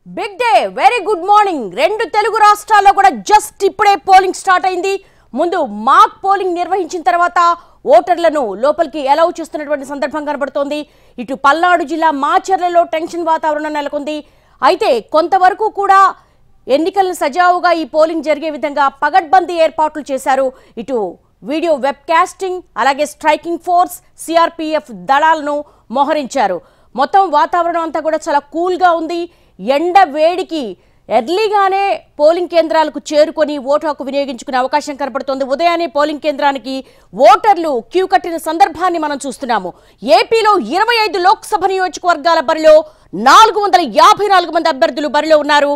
Big day very good morning రెండు తెలుగు రాష్ట్రాల్లో కూడా జస్ట్ ఇప్పుడే పోలింగ్ స్టార్ట్ అయింది. ముందు మాక్ పోలింగ్ నిర్వహించిన తర్వాత ఓటర్లను లోపలికి అలౌ చేస్తున్నటువంటి సందర్భం కనబడుతోంది. ఇటు పల్నాడు జిల్లా మాచర్లలో టెన్షన్ వాతావరణం నెలకొంది. అయితే కొంతవరకు కూడా ఎన్నికలను సజావుగా ఈ పోలింగ్ జరిగే విధంగా పగడ్బందీ ఏర్పాట్లు చేశారు. ఇటు వీడియో వెబ్ కాస్టింగ్ అలాగే స్ట్రైకింగ్ ఫోర్స్ సిఆర్పిఎఫ్ దళాలను మోహరించారు. మొత్తం వాతావరణం అంతా కూడా చాలా కూల్గా ఉంది. ఎండ వేడికి ఎర్లీగానే పోలింగ్ కేంద్రాలకు చేరుకొని ఓటు హక్కు వినియోగించుకునే అవకాశం కనపడుతోంది. ఉదయాన్నే పోలింగ్ కేంద్రానికి ఓటర్లు క్యూ కట్టిన సందర్భాన్ని మనం చూస్తున్నాము. ఏపీలో 25 లోక్సభ నియోజకవర్గాల బరిలో 454 మంది అభ్యర్థులు బరిలో ఉన్నారు.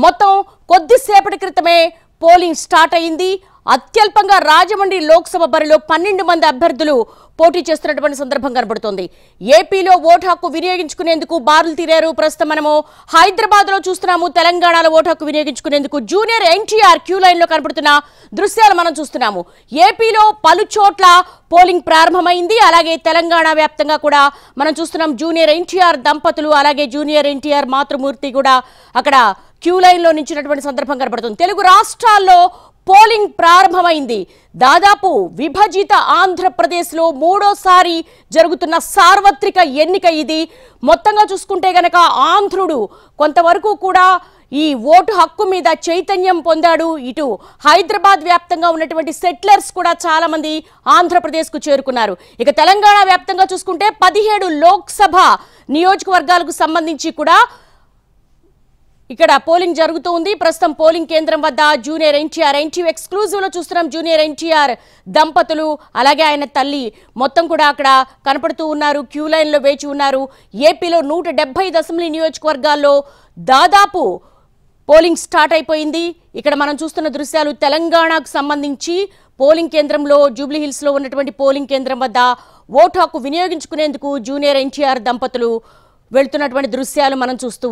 మొత్తం కొద్దిసేపటి క్రితమే పోలింగ్ స్టార్ట్ అయింది. అత్యల్పంగా రాజమండ్రి లోక్సభ బరిలో 12 మంది అభ్యర్థులు పోటీ చేస్తున్నటువంటి సందర్భం కనబడుతోంది. ఏపీలో ఓటు హక్కు వినియోగించుకునేందుకు బారులు తీరారు. ప్రస్తుతం మనము హైదరాబాద్ లో చూస్తున్నాము. తెలంగాణలో ఓటు హక్కు వినియోగించుకునేందుకు జూనియర్ ఎన్టీఆర్ క్యూ లైన్ లో కనబడుతున్న దృశ్యాలు మనం చూస్తున్నాము. ఏపీలో పలు చోట్ల పోలింగ్ ప్రారంభమైంది. అలాగే తెలంగాణ వ్యాప్తంగా కూడా మనం చూస్తున్నాం. జూనియర్ ఎన్టీఆర్ దంపతులు అలాగే జూనియర్ ఎన్టీఆర్ మాతృమూర్తి కూడా అక్కడ క్యూ లైన్ లో నించినటువంటి సందర్భం కనబడుతుంది. తెలుగు రాష్ట్రాల్లో పోలింగ్ ప్రారంభమైంది. దాదాపు విభజిత ఆంధ్రప్రదేశ్లో మూడోసారి జరుగుతున్న సార్వత్రిక ఎన్నిక ఇది. మొత్తంగా చూసుకుంటే గనక ఆంధ్రుడు కొంతవరకు కూడా ఈ ఓటు హక్కు మీద చైతన్యం పొందాడు. ఇటు హైదరాబాద్ వ్యాప్తంగా ఉన్నటువంటి సెటిలర్స్ కూడా చాలా మంది ఆంధ్రప్రదేశ్కు చేరుకున్నారు. ఇక తెలంగాణ వ్యాప్తంగా చూసుకుంటే 17 లోక్సభ నియోజకవర్గాలకు సంబంధించి కూడా ఇక్కడ పోలింగ్ జరుగుతూ ఉంది. ప్రస్తుతం పోలింగ్ కేంద్రం వద్ద జూనియర్ ఎన్టీఆర్ ఎన్టీవీ ఎక్స్క్లూజివ్ లో చూస్తున్నాం. జూనియర్ ఎన్టీఆర్ దంపతులు అలాగే ఆయన తల్లి మొత్తం కూడా అక్కడ కనపడుతూ ఉన్నారు. క్యూ లైన్ లో వేచి ఉన్నారు. ఏపీలో 175 అసెంబ్లీ నియోజకవర్గాల్లో దాదాపు పోలింగ్ స్టార్ట్ అయిపోయింది. ఇక్కడ మనం చూస్తున్న దృశ్యాలు తెలంగాణకు సంబంధించి పోలింగ్ కేంద్రంలో జూబ్లీ హిల్స్ లో ఉన్నటువంటి పోలింగ్ కేంద్రం వద్ద ఓటు హక్కు వినియోగించుకునేందుకు జూనియర్ ఎన్టీఆర్ దంపతులు వెళ్తున్నటువంటి దృశ్యాలు మనం చూస్తూ